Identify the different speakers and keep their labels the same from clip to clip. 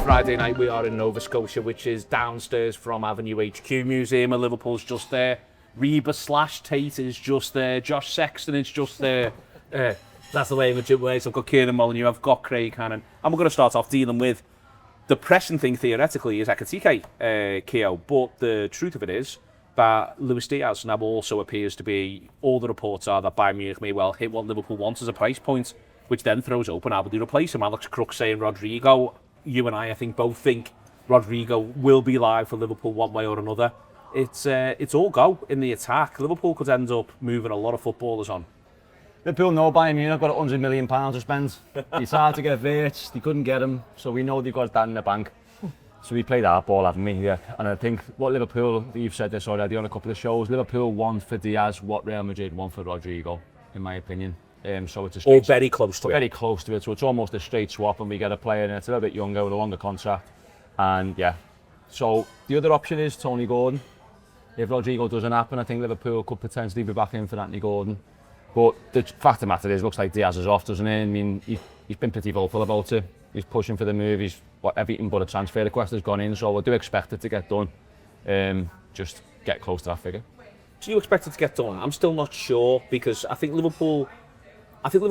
Speaker 1: Friday night we are in Nova Scotia, which is downstairs from Avenue HQ. Museum of Liverpool's just there. Reba/Tate is just there. Josh Sexton is just there. That's the way in which it works. I've got Kieran, Molyneux, I've got Craig, Hannan. And we're going to start off dealing with the pressing thing, theoretically, is Ekitike, Keo. But the truth of it is that Luis Diaz now also appears to be, all the reports are that Bayern Munich may well hit what Liverpool wants as a price point, which then throws open how will they replace him. Alex Crook saying Rodrigo. You and I think, both think Rodrigo will be live for Liverpool one way or another. It's all go in the attack. Liverpool could end up moving a lot of footballers on.
Speaker 2: Liverpool know Bayern Munich got £100 million to spend. It's hard to get Wirtz, they couldn't get him, so we know they've got that in the bank. So we played that ball, haven't we? Yeah. And I think what Liverpool, you've said this already on a couple of shows, Liverpool want for Diaz what Real Madrid want for Rodrigo, in my opinion. So it's a straight,
Speaker 1: very close to it.
Speaker 2: Very close to it. So it's almost a straight swap, and we get a player in it's a little bit younger with a longer contract. And yeah. So the other option is Tony Gordon. If Rodrigo doesn't happen, I think Liverpool could potentially be back in for Anthony Gordon. But the fact of the matter is, looks like Diaz is off, doesn't he? I mean, he's been pretty vocal about it. He's pushing for the move. Everything but a transfer request has gone in, so I do expect it to get done. Just get close to that figure.
Speaker 1: Do you expect it to get done? I'm still not sure, because I think Liverpool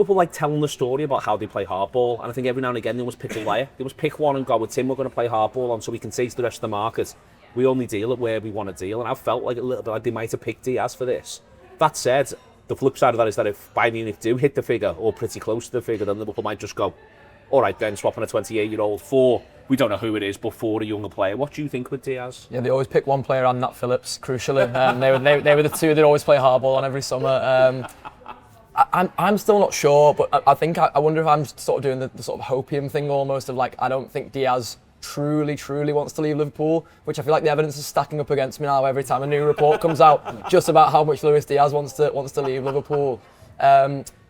Speaker 1: like telling the story about how they play hardball, and I think every now and again they must pick a player. They must pick one and go with Tim, we're going to play hardball on, so we can say to the rest of the market, we only deal it where we want to deal. And I felt like a little bit like they might have picked Diaz for this. That said, the flip side of that is that if Bayern Munich do hit the figure, or pretty close to the figure, then Liverpool might just go, all right then, swapping a 28-year-old for, we don't know who it is, but for a younger player. What do you think with Diaz?
Speaker 3: Yeah, they always pick one player and Nat Phillips, crucially. They were the two that always play hardball on every summer. I'm still not sure, but I wonder if I'm sort of doing the sort of hopium thing almost, of like, I don't think Diaz truly wants to leave Liverpool, which I feel like the evidence is stacking up against me now every time a new report comes out just about how much Luis Diaz wants to leave Liverpool.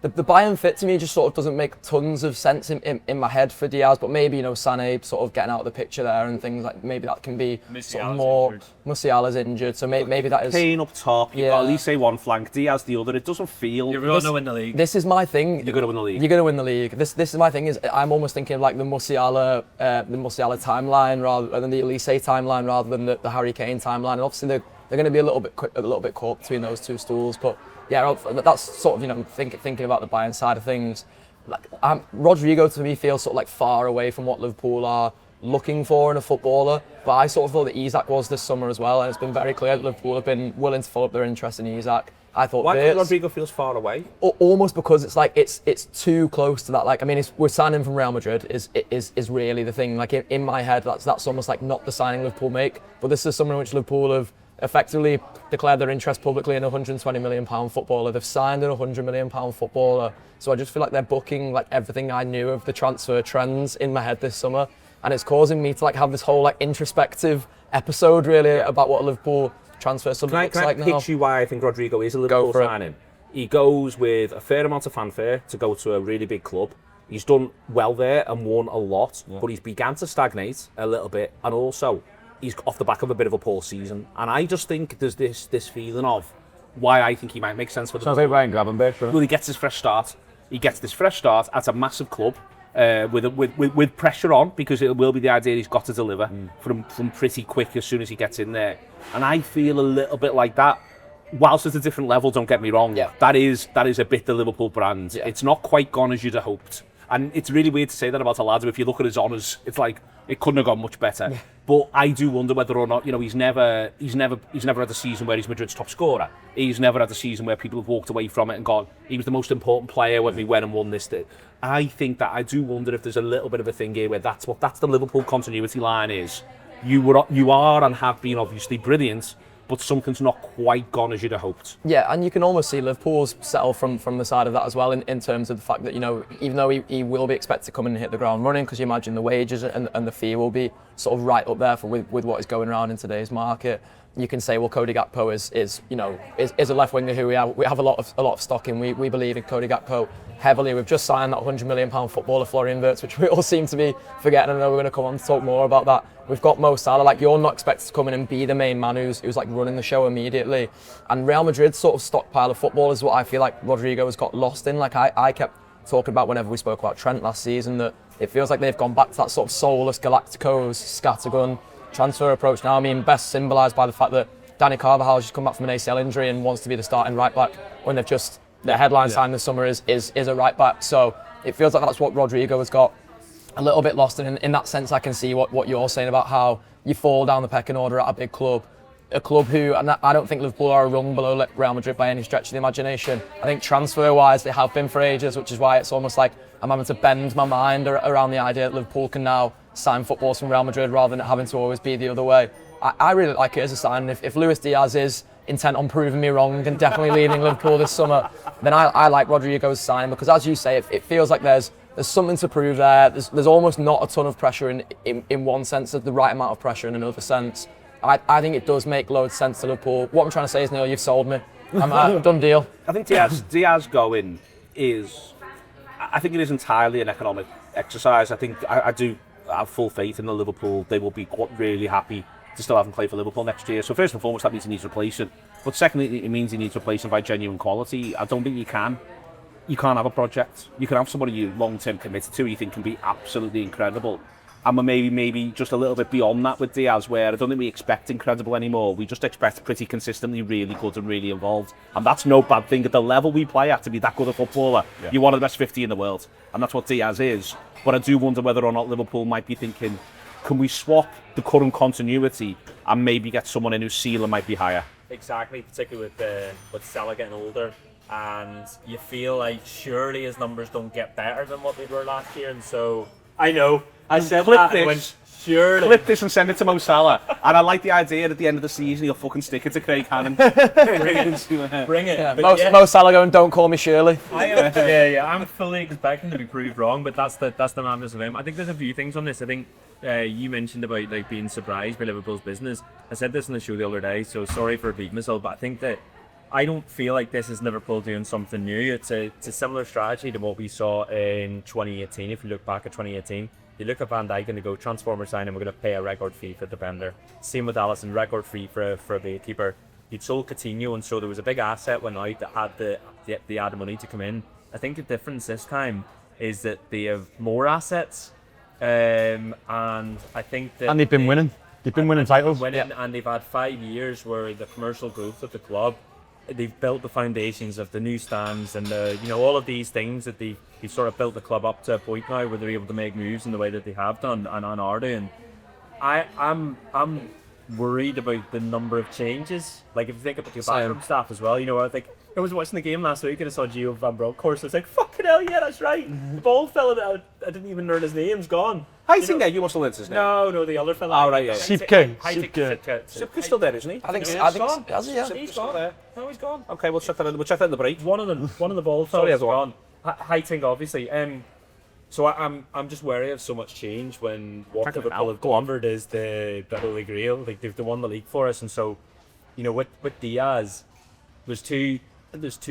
Speaker 3: The Bayern fit to me just sort of doesn't make tons of sense in my head for Diaz, but maybe, Sané sort of getting out of the picture there and things like, maybe that can be sort of more. Musiala's injured, so maybe that is.
Speaker 1: Kane up top, you've got at least say one flank, Diaz the other. It doesn't feel.
Speaker 4: You're going to win the league.
Speaker 3: This is my thing.
Speaker 1: You're going to win the league.
Speaker 3: You're going to win the league. This is my thing. Is I'm almost thinking of like the Musiala timeline rather than the Elise timeline, rather than the Harry Kane timeline. And obviously they're going to be a little bit caught between those two stools, but. Yeah, that's sort of, thinking about the Bayern side of things. Like, Rodrigo to me feels sort of like far away from what Liverpool are looking for in a footballer. But I sort of thought that Isak was this summer as well, and it's been very clear that Liverpool have been willing to follow up their interest in Isak. I thought.
Speaker 1: Why do you think Rodrigo feels far away?
Speaker 3: Almost because it's like it's too close to that. Like, I mean, we're signing from Real Madrid is really the thing. Like in my head, that's almost like not the signing Liverpool make. But this is something which Liverpool have effectively declared their interest publicly in a £120 million footballer. They've signed a £100 million footballer. So I just feel like they're booking like everything I knew of the transfer trends in my head this summer, and it's causing me to like have this whole like introspective episode really about what Liverpool transfer looks like now.
Speaker 1: Can I pitch you why I think Rodrigo is a Liverpool signing? He goes with a fair amount of fanfare to go to a really big club. He's done well there and won a lot, but he's began to stagnate a little bit, and also he's off the back of a bit of a poor season. And I just think there's this feeling of why I think he might make sense for the
Speaker 2: Sounds like Ryan Gravenberch.
Speaker 1: Well, he gets his fresh start. He gets this fresh start at a massive club with pressure on, because it will be the idea he's got to deliver from pretty quick as soon as he gets in there. And I feel a little bit like that. Whilst it's a different level, don't get me wrong, that is a bit the Liverpool brand. Yeah. It's not quite gone as you'd have hoped. And it's really weird to say that about a lad. If you look at his honours, it's like it couldn't have gone much better. Yeah. But I do wonder whether or not, he's never had a season where he's Madrid's top scorer. He's never had a season where people have walked away from it and gone, he was the most important player when we went and won this. I think that I do wonder if there's a little bit of a thing here where that's the Liverpool continuity line is. You are and have been obviously brilliant, but something's not quite gone as you'd have hoped.
Speaker 3: Yeah, and you can almost see Liverpool's settle from the side of that as well, in terms of the fact that, even though he will be expected to come in and hit the ground running, because you imagine the wages and the fee will be sort of right up there with what is going around in today's market. You can say, well, Cody Gakpo is a left winger who we have a lot of stock in. We believe in Cody Gakpo heavily. We've just signed that £100 million footballer Florian Wirtz, which we all seem to be forgetting. I know we're going to come on to talk more about that. We've got Mo Salah. Like, you're not expected to come in and be the main man who's like running the show immediately. And Real Madrid's sort of stockpile of football is what I feel like Rodrigo has got lost in. Like I kept talking about whenever we spoke about Trent last season, that it feels like they've gone back to that sort of soulless Galacticos, scattergun transfer approach now. I mean, best symbolised by the fact that Danny Carvajal's just come back from an ACL injury and wants to be the starting right back when they've just, their headline sign this summer is a right back. So it feels like that's what Rodrigo has got a little bit lost. And in that sense, I can see what you're saying about how you fall down the pecking order at a big club. A club who, and I don't think Liverpool are a rung below Real Madrid by any stretch of the imagination. I think transfer-wise, they have been for ages, which is why it's almost like I'm having to bend my mind around the idea that Liverpool can now sign footballers from Real Madrid rather than having to always be the other way. I really like it as a sign. If Luis Diaz is intent on proving me wrong and definitely leaving Liverpool this summer, then I like Rodrigo's sign, because as you say, it feels like there's something to prove there. There's almost not a ton of pressure in one sense, there's the right amount of pressure in another sense. I think it does make loads of sense to Liverpool. What I'm trying to say is, Neil, you've sold me. I'm done deal.
Speaker 1: I think Diaz going is, I think it is entirely an economic exercise. I think I do have full faith in the Liverpool. They will be really happy to still have him play for Liverpool next year. So first and foremost, that means he needs replacing. But secondly, it means he needs replacing by genuine quality. I don't think you can't have a project. You can have somebody you long-term committed to, you think can be absolutely incredible. And we're maybe just a little bit beyond that with Diaz, where I don't think we expect incredible anymore. We just expect pretty consistently really good and really involved. And that's no bad thing. At the level we play at, to be that good a footballer, you're one of the best 50 in the world. And that's what Diaz is. But I do wonder whether or not Liverpool might be thinking, can we swap the current continuity and maybe get someone in whose ceiling might be higher?
Speaker 4: Exactly, particularly with Salah getting older. And you feel like surely his numbers don't get better than what they were last year. And so, I know, I said
Speaker 1: Clip
Speaker 4: that
Speaker 1: this.
Speaker 4: when surely.
Speaker 1: Clip this and send it to Mo Salah. And I like the idea at the end of the season he'll fucking stick it to Craig Hannan.
Speaker 4: Bring it.
Speaker 3: Yeah,
Speaker 4: But
Speaker 3: Mo Salah going, don't call me Shirley.
Speaker 4: I'm fully expecting to be proved wrong, but that's the madness of him. I think there's a few things on this. I think you mentioned about like being surprised by Liverpool's business. I said this in the show the other day, so sorry for repeating myself, but I think that I don't feel like this is Liverpool doing something new. It's a similar strategy to what we saw in 2018. If you look back at 2018, you look at Van Dijk and they go, transformer sign, and we're going to pay a record fee for the defender. Same with Alisson, record fee for a goalkeeper. He'd sold Coutinho, and so there was a big asset went out that had the added money to come in. I think the difference this time is that they have more assets, and I think that
Speaker 2: And they've been winning. They've been winning titles.
Speaker 4: And they've had 5 years where the commercial growth of the club, they've built the foundations of the new stands and all of these things that they've sort of built the club up to a point now where they're able to make moves in the way that they have done and are doing. I'm worried about the number of changes. Like if you think about the backroom staff as well, I think I was watching the game last week and I saw Gio Van Bronckhorst. I was like, fucking hell, yeah, that's right. The bald fella that I didn't even learn his name's gone.
Speaker 1: Heitinga, you must have learned his name.
Speaker 4: No, the other fella.
Speaker 1: Oh, right, yeah.
Speaker 2: Sipke.
Speaker 1: Sipke's still there, isn't he?
Speaker 3: I think
Speaker 4: He's
Speaker 3: gone.
Speaker 4: He's gone. No, he's gone.
Speaker 1: Okay, we'll check that in the break.
Speaker 4: One of the bald
Speaker 1: Sorry,
Speaker 4: fellas
Speaker 1: everyone.
Speaker 4: gone. Heiting, obviously. So I'm just wary of so much change when what Liverpool have delivered is the Holy Grail. Like they've won the league for us, and so with Diaz, there's two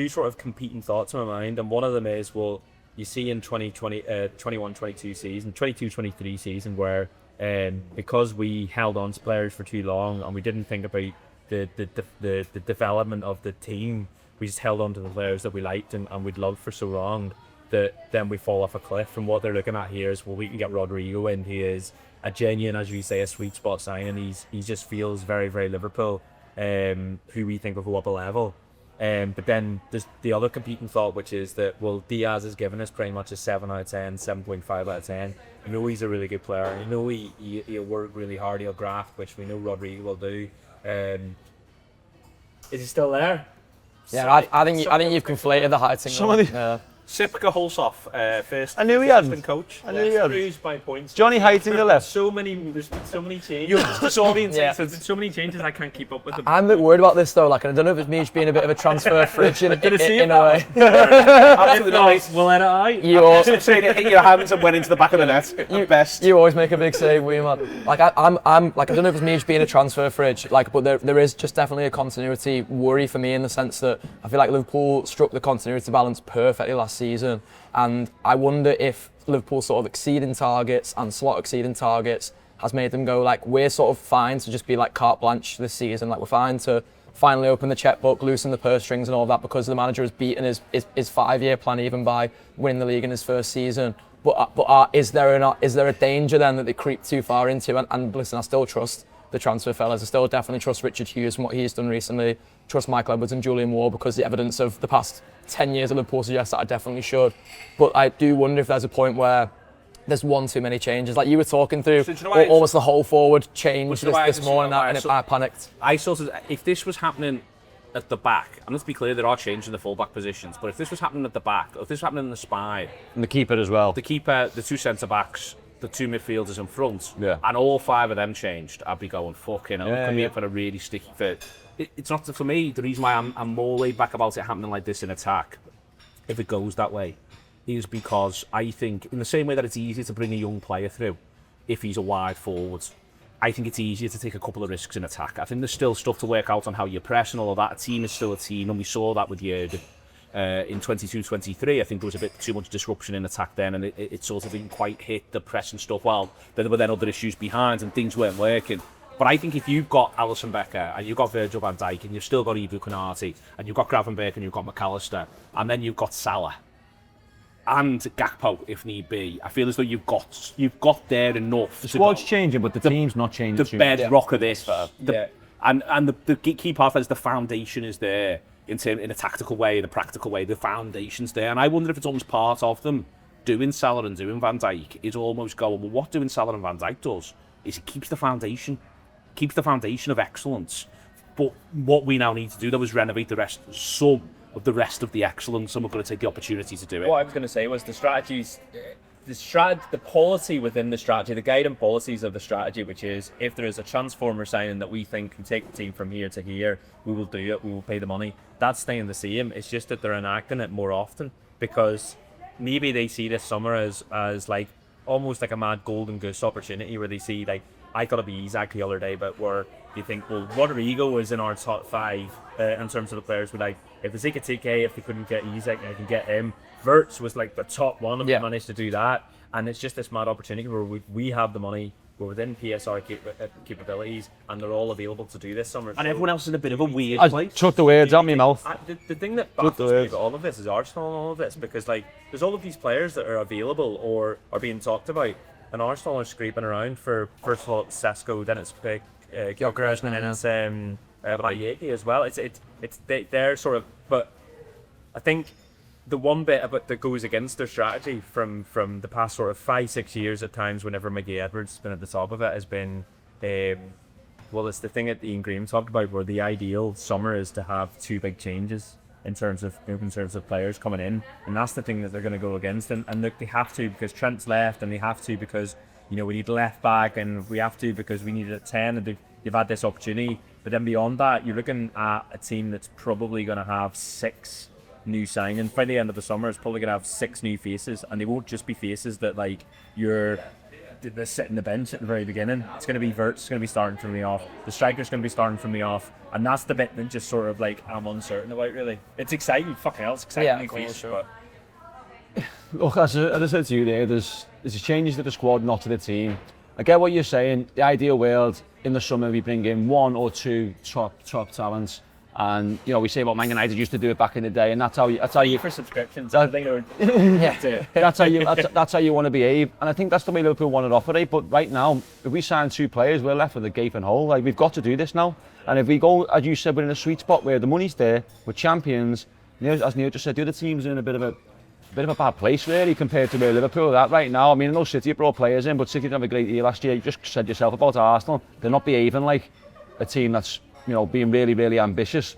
Speaker 4: sort of competing thoughts in my mind, and one of them is, well, you see in 21-22 season, 22-23 season, where because we held on to players for too long and we didn't think about the development of the team, we just held on to the players that we liked and we'd loved for so long that then we fall off a cliff. And what they're looking at here is, well, we can get Rodrigo in. He is a genuine, as you say, a sweet spot signing. He just feels very, very Liverpool, who we think will go up a level. But then there's the other competing thought, which is that, well, Diaz has given us pretty much a 7 out of 10, 7.5 out of 10. I know he's a really good player. I know he'll work really hard, he'll graft, which we know Rodrigo will do. Is he still there?
Speaker 3: Yeah, I think you've conflated the Heiting.
Speaker 2: Some of the-
Speaker 1: Sipke Hulsoff, first
Speaker 2: I knew he hadn't.
Speaker 1: assistant coach.
Speaker 2: I knew he had.
Speaker 4: Screws by points.
Speaker 2: Johnny Heitinga left.
Speaker 4: There's been so many changes. There's been so many changes I can't keep up with them.
Speaker 3: I'm a bit worried about this though. Like, and I don't know if it's me just being a bit of a transfer fridge in a way.
Speaker 1: Absolutely nice.
Speaker 4: We'll let it out.
Speaker 3: You also,
Speaker 1: Saying it hit your hands and went into the back of the net. At best.
Speaker 3: you always make a big save, we man. Like I'm like, I don't know if it's me just being a transfer fridge. Like, but there is just definitely a continuity worry for me in the sense that I feel like Liverpool struck the continuity balance perfectly last season. And I wonder if Liverpool sort of exceeding targets and Slot exceeding targets has made them go, like, we're sort of fine to just be like carte blanche this season. Like, we're fine to finally open the checkbook, loosen the purse strings and all that, because the manager has beaten his 5-year plan even by winning the league in his first season. But is there a danger then that they creep too far into? And listen, I still trust the transfer fellas. I still definitely trust Richard Hughes and what he's done recently. Trust Michael Edwards and Julian Ward, because the evidence of the past 10 years of Liverpool suggests that I definitely should. But I do wonder if there's a point where there's one too many changes. Like you were talking through, almost the whole forward change this morning, and I panicked.
Speaker 1: I sort of, if this was happening at the back, and let's be clear, there are changes in the full-back positions, but if this was happening at the back, or if this was happening in the spine,
Speaker 2: And the keeper as well.
Speaker 1: the keeper, the two centre-backs, the two midfielders in front,
Speaker 2: Yeah.
Speaker 1: and all 5 of them changed, I'd be going, fucking hell,
Speaker 2: Yeah,
Speaker 1: come here
Speaker 2: yeah.
Speaker 1: for a really sticky fit. It's not, for me, the reason why I'm more laid back about it happening like this in attack, if it goes that way, is because I think, in the same way that it's easier to bring a young player through if he's a wide forward, I think it's easier to take a couple of risks in attack. I think there's still stuff to work out on how you press and all of that. A team is still a team, and we saw that with Jurgen. In 22-23, I think there was a bit too much disruption in attack then, and it sort of didn't quite hit the press and stuff. Well, there were then other issues behind, and things weren't working. But I think if you've got Alisson Becker, and you've got Virgil van Dijk, and you've still got Ibu Konate, and you've got Gravenberch, and you've got McAllister, and then you've got Salah, and Gakpo if need be, I feel as though you've got there enough.
Speaker 2: The squad's changing, but the team's not changing.
Speaker 1: The bedrock of this, and the key part of that is the foundation is there in a tactical way, in a practical way. The foundation's there, and I wonder if it's almost part of them doing Salah and doing Van Dijk is almost going, well, what doing Salah and Van Dijk does is it keeps the foundation of excellence. But what we now need to do though is renovate some of the rest of the excellence, and we're going to take the opportunity to do it.
Speaker 4: What I was going to say was the strategies, the policy within the strategy, the guiding policies of the strategy, which is if there is a transformer signing that we think can take the team from here to here, we will do it, we will pay the money. That's staying the same. It's just that they're enacting it more often because maybe they see this summer as like almost like a mad golden goose opportunity where they see like, I thought it'd be Isaac the other day, but where you think, well, Rodrigo is in our top 5 in terms of the players. But like, if the Tike, if they couldn't get Isaac, I can get him. Wirtz was like the top one, and we managed to do that. And it's just this mad opportunity where we have the money, we're within PSR capabilities, and they're all available to do this summer.
Speaker 1: And everyone else is in a bit of a weird
Speaker 2: I
Speaker 1: place.
Speaker 2: took the words out my mouth.
Speaker 4: The thing that baffles me about all of this is Arsenal and all of this, because like there's all of these players that are available or are being talked about, and Arsenal are scraping around for, first of all, Sesko, then it's Gyökeres, and then it's Bayeki as well. They're sort of, but I think the one bit about that goes against their strategy from the past sort of 5-6 years at times, whenever Miguel Edwards has been at the top of it, has been well, it's the thing that Ian Graham talked about, where the ideal summer is to have 2 big changes in terms of players coming in, and that's the thing that they're going to go against. And look, they have to because Trent's left, and they have to because we need left back, and we have to because we needed a 10, and they've had this opportunity. But then beyond that, you're looking at a team that's probably going to have 6 new signings by the end of the summer. It's probably going to have 6 new faces, and they won't just be faces that like they're sitting the bench at the very beginning. It's going to be Wirtz, it's going to be starting from the off. The striker's going to be starting from the off, and that's the bit that just sort of like I'm uncertain about. Really, it's exciting. Fucking hell, it's exciting.
Speaker 3: Yeah,
Speaker 4: New
Speaker 3: of course,
Speaker 4: face,
Speaker 3: sure.
Speaker 4: but
Speaker 2: Look, as I said to you there, there's changes to the squad, not to the team. I get what you're saying. The ideal world, in the summer we bring in 1 or 2 top talents, and we say what Man United used to do it back in the day, and that's how you
Speaker 4: for subscriptions,
Speaker 2: That-
Speaker 4: I think they're
Speaker 2: that's how you want to behave, and I think that's the way Liverpool want to operate. But right now, if we sign 2 players, we're left with a gaping hole. Like, we've got to do this now, and if we go, as you said, we're in a sweet spot where the money's there, we're champions. As Neil just said, the other teams are in a bit of a bad place really compared to where Liverpool are at right now. I mean, I know City brought players in, but City didn't have a great year last year. You just said yourself about Arsenal; they're not behaving like a team that's being really, really ambitious.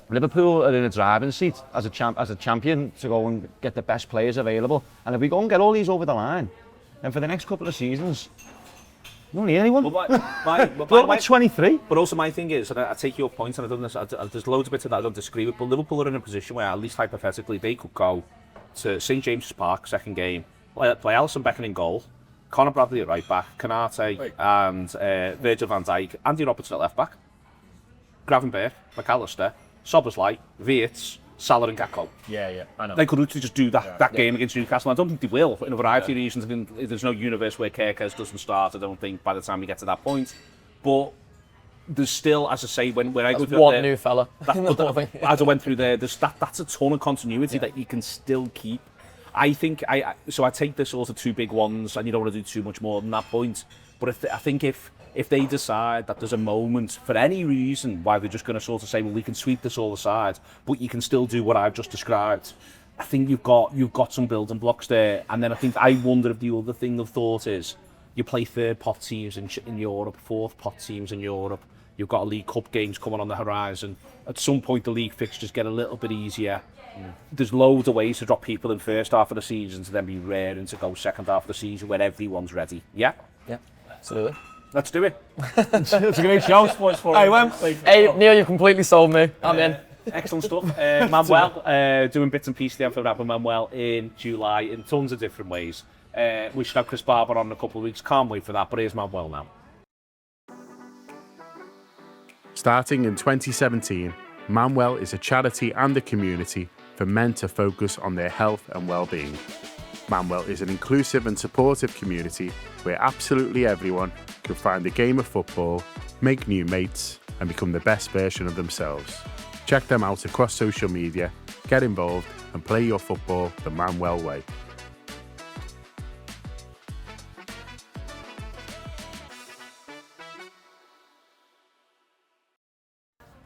Speaker 2: Liverpool are in a driving seat as a champion to go and get the best players available. And if we go and get all these over the line, then for the next couple of seasons, you don't need anyone. We're 23.
Speaker 1: But also my thing is, and I take your point, and I've done this, there's loads of bits of that I don't disagree with, but Liverpool are in a position where, at least hypothetically, they could go to St James's Park, second game, play Alisson Becker in goal, Conor Bradley at right back, Konate and Virgil van Dijk, Andy Robertson at left back, Gravenberch, McAllister, Szoboszlai, Wirtz, Salah and Gakpo.
Speaker 4: yeah, I know.
Speaker 1: They could literally just do that game against Newcastle. I don't think they will, for a variety of reasons. I think there's no universe where Kerkez doesn't start, I don't think, by the time we get to that point. But there's still, as I say, when I go through
Speaker 3: one new fella.
Speaker 1: as I went through there, that's a ton of continuity that you can still keep. I think so I take the sort of two big ones, and you don't want to do too much more than that point. But I think if they decide that there's a moment for any reason why they're just going to sort of say, well, we can sweep this all aside, but you can still do what I've just described. I think you've got some building blocks there. And then I wonder if the other thing of thought is you play third pot teams in Europe, fourth pot teams in Europe. You've got a League Cup games coming on the horizon. At some point, the league fixtures get a little bit easier. There's loads of ways to drop people in first half of the season to then be raring to go second half of the season when everyone's ready. Yeah?
Speaker 3: Yeah, absolutely.
Speaker 1: Let's do it.
Speaker 2: It's a great show.
Speaker 3: Hey, Neil, you completely sold me. I'm in.
Speaker 1: Excellent stuff. Manuel, doing bits and pieces of the Anfield Wrap with Manuel in July in tons of different ways. We should have Chris Barber on in a couple of weeks. Can't wait for that, but here's Manuel now.
Speaker 5: Starting in 2017, Manuel is a charity and a community for men to focus on their health and well-being. Manuel is an inclusive and supportive community where absolutely everyone can find a game of football, make new mates, and become the best version of themselves. Check them out across social media, get involved, and play your football the Manuel way.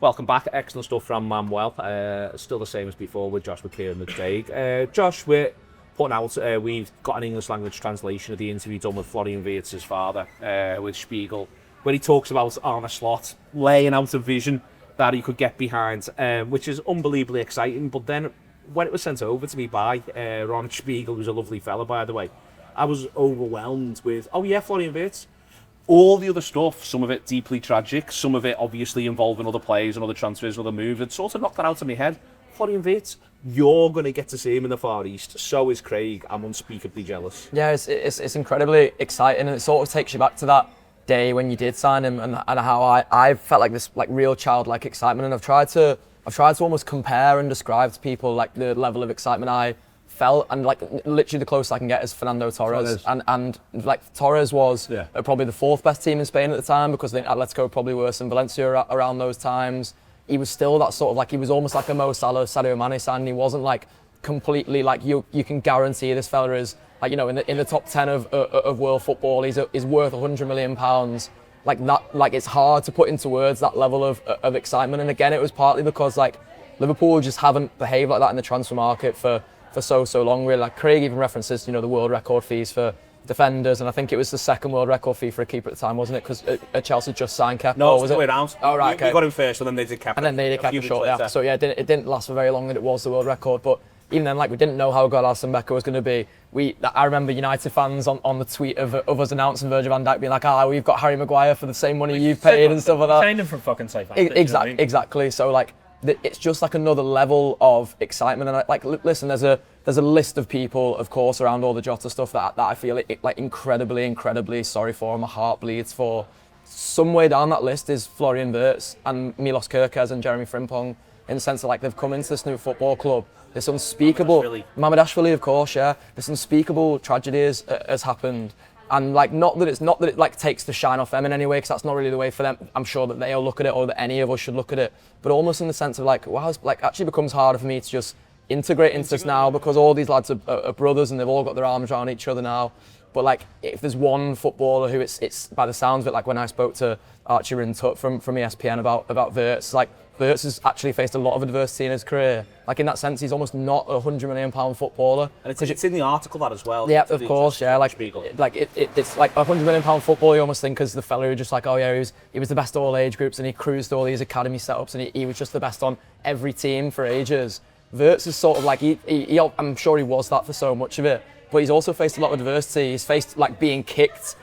Speaker 1: Welcome back. Excellent stuff from Manuel. Still the same as before with Josh, with Kieran, with Jake. Josh, we're putting out, we've got an English language translation of the interview done with Florian Wirtz's father, with Spiegel, where he talks about Arne Slot laying out a vision that he could get behind, which is unbelievably exciting. But then when it was sent over to me by Ron Spiegel, who's a lovely fella, by the way, I was overwhelmed with, oh yeah, Florian Wirtz. All the other stuff, some of it deeply tragic, some of it obviously involving other players and other transfers and other moves, it sort of knocked that out of my head. Florian Wirtz, you're going to get to see him in the Far East. So is Craig. I'm unspeakably jealous.
Speaker 3: Yeah, it's incredibly exciting, and it sort of takes you back to that day when you did sign him, and how I felt like this like real childlike excitement, and I've tried to almost compare and describe to people like the level of excitement I felt, and like literally the closest I can get is Fernando Torres, and like Torres was probably the fourth best team in Spain at the time, because I think Atletico were probably worse than Valencia around those times. He was still that sort of like, he was almost like a Mo Salah, Sadio Mane sign. He wasn't like completely like, you can guarantee this fella is like, you know, in the top 10 of world football. He's worth £100 million. Like that, like it's hard to put into words that level of excitement. And again, it was partly because like Liverpool just haven't behaved like that in the transfer market for so long. Really, like Craig even references, you know, the world record fees for defenders, and I think it was the second world record fee for a keeper at the time, wasn't it? Because Chelsea just signed Kepa.
Speaker 1: No,
Speaker 3: was
Speaker 1: it
Speaker 3: it?
Speaker 1: Way around.
Speaker 3: Oh right, okay.
Speaker 1: We got him first, and then they did Kepa.
Speaker 3: And then they did Kepa shortly after. So yeah, it didn't last for very long that it was the world record. But even then, like we didn't know how good Alisson Becker was going to be. I remember United fans on the tweet of us announcing Virgil van Dijk being like, we've got Harry Maguire for the same money you've paid and stuff like that.
Speaker 4: Signed him from fucking Southampton.
Speaker 3: Exactly. So like, it's just like another level of excitement. And like, listen, there's a list of people, of course, around all the Jota stuff that I feel like incredibly sorry for. My heart bleeds for. Somewhere down that list is Florian Wirtz and Milos Kerkez and Jeremy Frimpong, in the sense that like they've come into this new football club. This unspeakable Mamardashvili, of course, yeah. This unspeakable tragedy has happened, and like not that it like takes the shine off them in any way, because that's not really the way for them. I'm sure that they'll look at it, or that any of us should look at it, but almost in the sense of like, wow, it's like actually becomes harder for me to just integrate into this now, because all these lads are brothers and they've all got their arms around each other now. But like, if there's one footballer who it's by the sounds of it, like when I spoke to Archie Rintut from ESPN about Wirtz, like Wirtz has actually faced a lot of adversity in his career. Like in that sense, he's almost not a £100 million footballer.
Speaker 1: And it's in the article that as well.
Speaker 3: Yeah, of course, yeah. Like it's like a £100 million footballer. You almost think, because the fella who just like, oh yeah, he was the best all age groups, and he cruised all these academy setups, and he was just the best on every team for ages. Wirtz is sort of like he I'm sure he was that for so much of it, but he's also faced a lot of adversity. He's faced like being kicked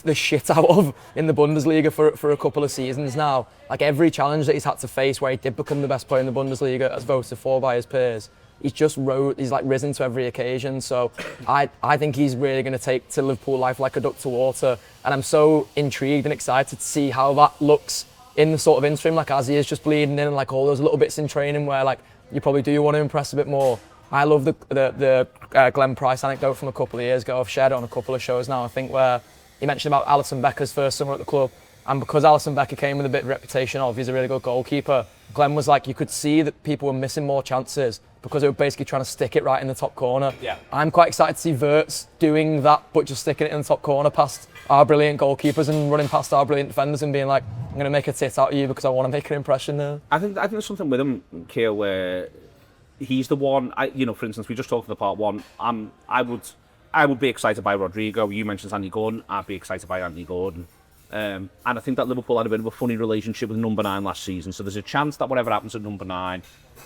Speaker 3: the shit out of in the Bundesliga for a couple of seasons now. Like every challenge that he's had to face, where he did become the best player in the Bundesliga as voted for by his peers, he's like risen to every occasion. So I think he's really going to take to Liverpool life like a duck to water, and I'm so intrigued and excited to see how that looks in the sort of interim, like as he is just bleeding in, and like all those little bits in training where like you probably do want to impress a bit more. I love the Glenn Price anecdote from a couple of years ago. I've shared it on a couple of shows now, I think, where he mentioned about Alisson Becker's first summer at the club, and because Alisson Becker came with a bit of reputation of he's a really good goalkeeper, Glenn was like, you could see that people were missing more chances because they were basically trying to stick it right in the top corner.
Speaker 1: Yeah.
Speaker 3: I'm quite excited to see Wirtz doing that, but just sticking it in the top corner past our brilliant goalkeepers and running past our brilliant defenders and being like, I'm going to make a tit out of you because I want to make an impression there.
Speaker 1: I think there's something with him, Kieran, where he's the one. For instance, we just talked in the part one. I would be excited by Rodrigo. You mentioned Andy Gordon. I'd be excited by Andy Gordon. And I think that Liverpool had a bit of a funny relationship with number 9 last season. So there's a chance that whatever happens at number 9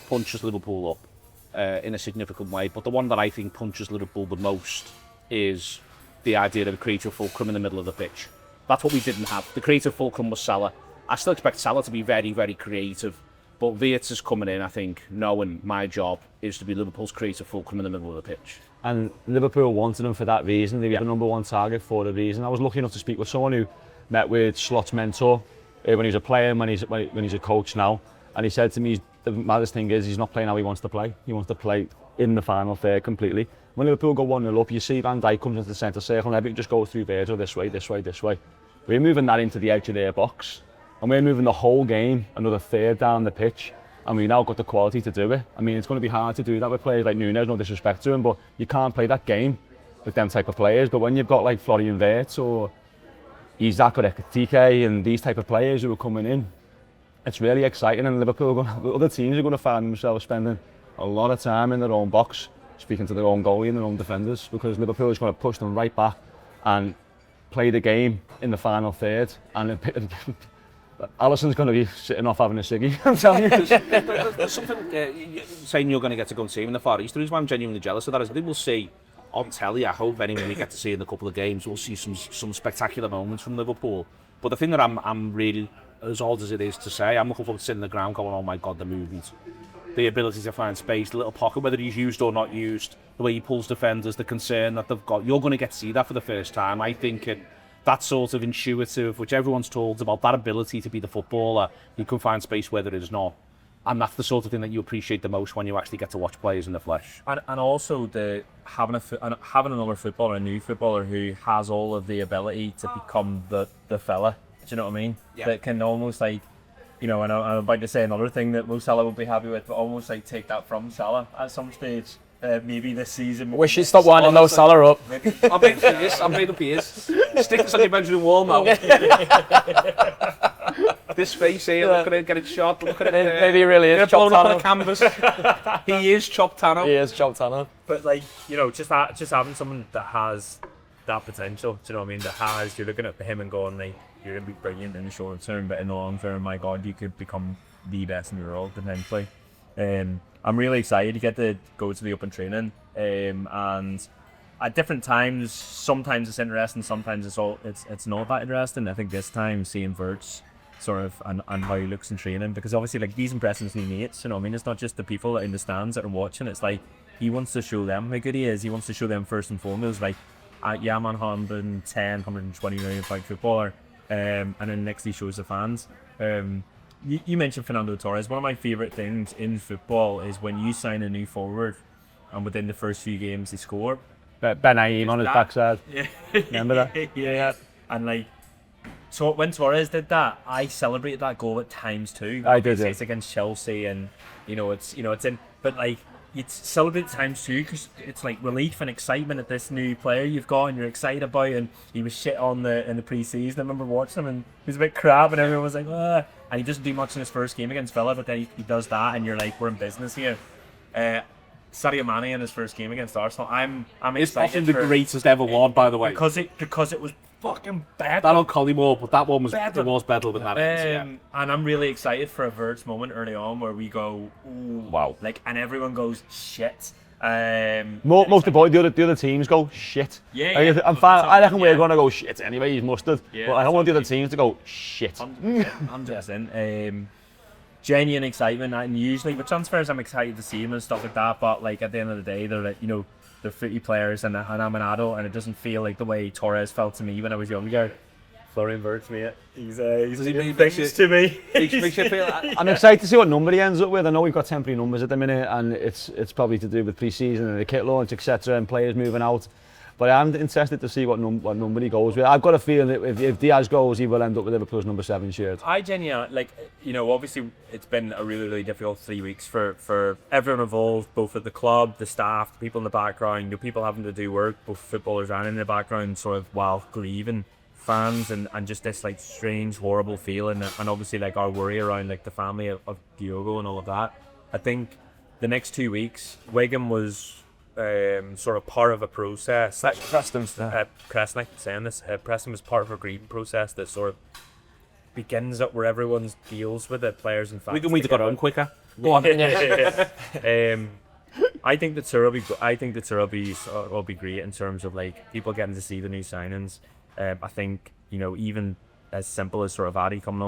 Speaker 1: punches Liverpool up in a significant way. But the one that I think punches Liverpool the most is the idea of a creative fulcrum in the middle of the pitch. That's what we didn't have. The creative fulcrum was Salah. I still expect Salah to be very, very creative. But Wirtz is coming in, I think, knowing my job is to be Liverpool's creative fulcrum in the middle of the pitch.
Speaker 2: And Liverpool wanted him for that reason. They were the number 1 target for the reason. I was lucky enough to speak with someone who met with Slot's mentor when he was a player and when he's a coach now. And he said to me, the maddest thing is he's not playing how he wants to play. He wants to play in the final third completely. When Liverpool go 1-0 up, you see Van Dijk comes into the centre circle and everything just goes through Virgil this way, this way, this way. We're moving that into the edge of their box. And we're moving the whole game another third down the pitch. And we've now got the quality to do it. I mean, it's going to be hard to do that with players like Nunes, no disrespect to him, but you can't play that game with them type of players. But when you've got like Florian Wirtz or Isaac or Ekitike and these type of players who are coming in, it's really exciting. And other teams are going to find themselves spending a lot of time in their own box, speaking to their own goalie and their own defenders, because Liverpool is going to push them right back and play the game in the final third. And Alisson's going to be sitting off having a ciggy, I'm telling you.
Speaker 1: There's something saying you're going to get to go and see him in the Far East. The reason why I'm genuinely jealous of that is I think we'll see on telly, I hope anyway, we get to see in a couple of games, we'll see some spectacular moments from Liverpool. But the thing that I'm really, as old as it is to say, I'm looking forward to sitting on the ground going, oh my God, the movies. The ability to find space, the little pocket, whether he's used or not used, the way he pulls defenders, the concern that they've got. You're going to get to see that for the first time. I think that sort of intuitive, which everyone's told about, that ability to be the footballer, you can find space where there is not. And that's the sort of thing that you appreciate the most when you actually get to watch players in the flesh.
Speaker 4: And also having another footballer, a new footballer who has all of the ability to become the fella. Do you know what I mean?
Speaker 1: Yeah.
Speaker 4: That can almost like, and I'm about to say another thing that Mo Salah would be happy with, but almost like take that from Salah at some stage. Maybe this season.
Speaker 3: Wish he'd stop winding Mo Salah up.
Speaker 1: I'm made up he is. Stick this on your bedroom wall, Mo. This face here, look at it, get it shot, look at it.
Speaker 3: Maybe he really is
Speaker 1: blown up on
Speaker 3: Chop
Speaker 1: the canvas. He is Chop Tano.
Speaker 3: He is Chop Tano.
Speaker 4: But like, just having someone that has that potential, do you know what I mean? You're looking at him and going like, you're gonna be brilliant in the short term, but in the long term, my God, you could become the best in the world potentially. I'm really excited to get to go to the open training, and at different times, sometimes it's interesting, sometimes it's not that interesting. I think this time seeing Wirtz sort of and how he looks in training, because obviously like he's impressing his new mates, you know what I mean? It's not just the people in the stands that are watching, it's like he wants to show them how good he is. He wants to show them first and foremost, like, yeah, I'm 110, 120 million pound footballer, and then next he shows the fans. You mentioned Fernando Torres. One of my favourite things in football is when you sign a new forward and within the first few games they score.
Speaker 2: Ben Aim on his backside. Yeah. Remember that?
Speaker 4: Yeah. And like, so when Torres did that, I celebrated that goal at times too.
Speaker 2: I did.
Speaker 4: It's against Chelsea, and it's in. But like, you celebrate times too because it's like relief and excitement at this new player you've got and you're excited about. And he was shit in the pre-season. I remember watching him and he was a bit crap, and everyone was like, ah. And he doesn't do much in his first game against Villa, but then he does that, and you're like, we're in business here. Sadio Mane in his first game against Arsenal, I'm excited.
Speaker 1: It's the greatest ever one, by the way.
Speaker 4: Because it was fucking bad.
Speaker 1: That on Collymore, but that one was better than that.
Speaker 4: And I'm really excited for a Wirtz moment early on where we go, ooh,
Speaker 2: wow,
Speaker 4: like, and everyone goes shit.
Speaker 2: Most of the other teams go shit.
Speaker 4: Yeah.
Speaker 2: I reckon we're going to go shit anyway. He's mustard. Yeah, but I don't want the other teams to go shit.
Speaker 4: 100%. Genuine excitement, and usually with transfers I'm excited to see them and stuff like that. But like at the end of the day, they're like, they're footy players, and I'm an adult, and it doesn't feel like the way Torres felt to me when I was younger. Florian Wirtz, mate. He's things to me.
Speaker 2: I'm excited to see what number he ends up with. I know we've got temporary numbers at the minute, and it's probably to do with pre-season and the kit launch, etc., and players moving out. But I'm interested to see what number he goes with. I've got a feeling that if Diaz goes, he will end up with Liverpool's number 7 shirt.
Speaker 4: I genuinely, like, you know, obviously it's been a really, really difficult 3 weeks for everyone involved, both at the club, the staff, the people in the background, the people having to do work, both footballers and in the background, sort of while grieving fans, and just this like strange, horrible feeling, and obviously like our worry around like the family of Diogo and all of that. I think the next 2 weeks, Wigan was sort of part of a process. Preston was part of a grieving process that sort of begins up where everyone deals with it, players and fans.
Speaker 1: We'd have got on quicker.
Speaker 3: Go on.
Speaker 4: I think the tour will be great in terms of like people getting to see the new signings. I think, you know, even as simple as sort of Adidas coming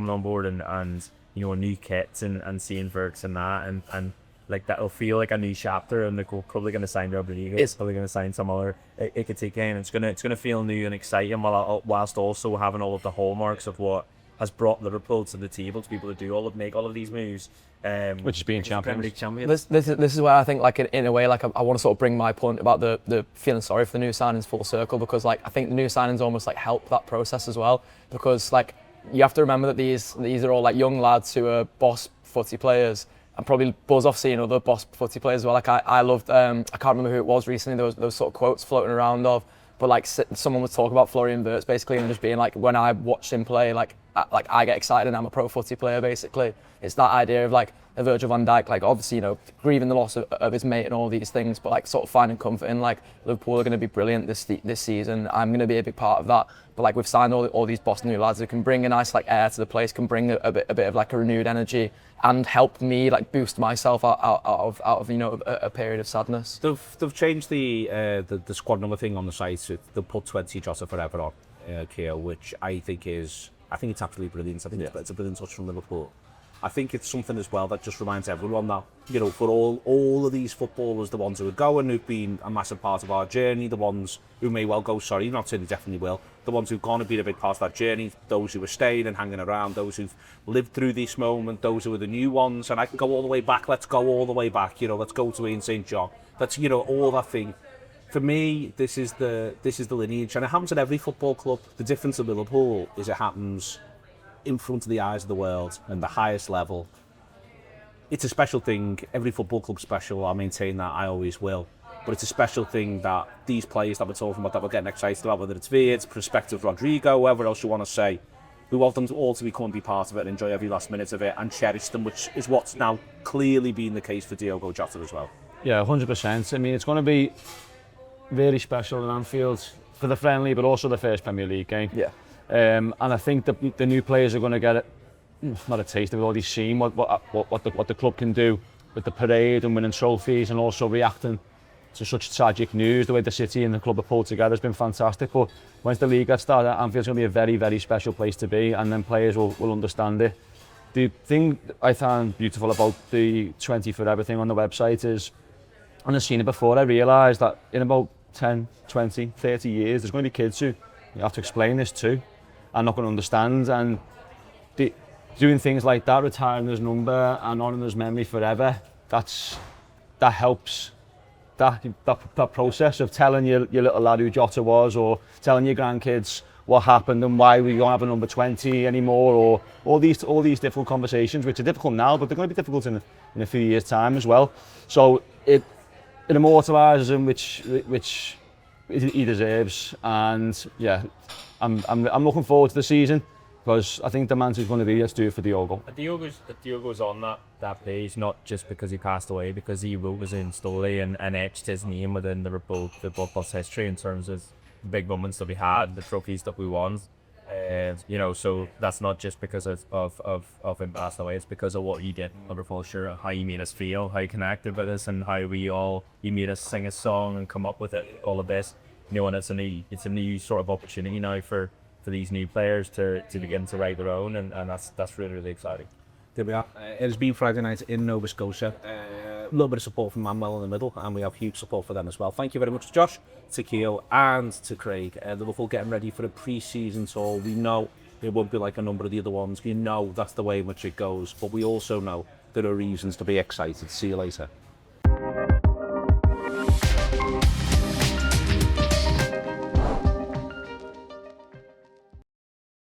Speaker 4: on board, and you know, a new kit and seeing Wirtz and that, and like that'll feel like a new chapter, and they're probably going to sign Rodrigo. It's probably going to sign some other Ikitike, and it's gonna feel new and exciting, whilst also having all of the hallmarks of what has brought Liverpool to the table to be able to make all of these moves.
Speaker 2: Which is being champions.
Speaker 3: This is where I think, like, in a way, like I want to sort of bring my point about the feeling sorry for the new signings full circle, because like I think the new signings almost like help that process as well, because like you have to remember that these are all like young lads who are boss footy players, and probably buzz off seeing other boss footy players as well. Like I loved, I can't remember who it was recently, there was those sort of quotes floating around of, but like someone was talking about Florian Wirtz basically, and just being like, when I watch him play, like I get excited and I'm a pro footy player basically. It's that idea of like a Virgil van Dijk, like obviously, you know, grieving the loss of his mate and all these things, but like sort of finding comfort in like Liverpool are going to be brilliant this season. I'm going to be a big part of that. But like we've signed all these Boston new lads who can bring a nice like air to the place, can bring a bit of like a renewed energy, and help me like boost myself out of you know a period of sadness.
Speaker 1: They've changed the squad number thing on the site. They'll put 20 Jota forever on Kieran, which I think it's absolutely brilliant. I think it's a brilliant touch from Liverpool. I think it's something as well that just reminds everyone that, you know, for all of these footballers, the ones who are going, who've been a massive part of our journey, the ones who may well go, not saying they definitely will, the ones who've gone and been a big part of that journey, those who are staying and hanging around, those who've lived through this moment, those who are the new ones, and I can go all the way back, let's go all the way back, you know, let's go to Ian St. John. That's, you know, all that thing. For me, this is the lineage, and it happens at every football club. The difference of Liverpool is it happens in front of the eyes of the world and the highest level. It's a special thing. Every football club's special. I maintain that. I always will. But it's a special thing that these players that we're talking about, that we're getting excited about, whether it's Wirtz, prospective Rodrigo, whoever else you want to say, we want them all to come and be part of it and enjoy every last minute of it and cherish them, which is what's now clearly been the case for Diogo Jota as well.
Speaker 2: Yeah, 100%. I mean, it's going to be very special in Anfield for the friendly, but also the first Premier League game.
Speaker 3: Yeah.
Speaker 2: And I think the new players are going to get not a taste of it, already seen what the club can do with the parade and winning trophies, and also reacting to such tragic news. The way the city and the club are pulled together has been fantastic. But once the league gets started, Anfield's going to be a very, very special place to be, and then players will understand it. The thing I found beautiful about the 20 for everything on the website is, and I've seen it before, I realised that in about 10, 20, 30 years, there's going to be kids who you have to explain this to, and not going to understand, and doing things like that, retiring his number and honouring his memory forever, that helps that process of telling your little lad who Jota was, or telling your grandkids what happened and why we don't have a number 20 anymore, or all these difficult conversations, which are difficult now, but they're going to be difficult in a few years' time as well. So it immortalises him, which he deserves, and yeah, I'm looking forward to the season, because I think the man who's going to be, let's do it for Diogo.
Speaker 4: Diogo's on that page, not just because he passed away, because he wrote his own story and etched his name within Liverpool Football Plus history in terms of the big moments that we had, the trophies that we won. You know, so that's not just because of him passing away, it's because of what he did in Liverpool. Sure, how he made us feel, how he connected with us, and how he made us sing a song and come up with it, all of this. You know, and it's a new sort of opportunity now for these new players to begin to write their own, and that's really, really exciting.
Speaker 1: There we are. It has been Friday night in Nova Scotia. A little bit of support from Manuel in the middle, and we have huge support for them as well. Thank you very much to Josh, to Keo, and to Craig. Liverpool getting ready for a pre-season tour. We know it won't be like a number of the other ones. We know that's the way in which it goes, but we also know there are reasons to be excited. See you later.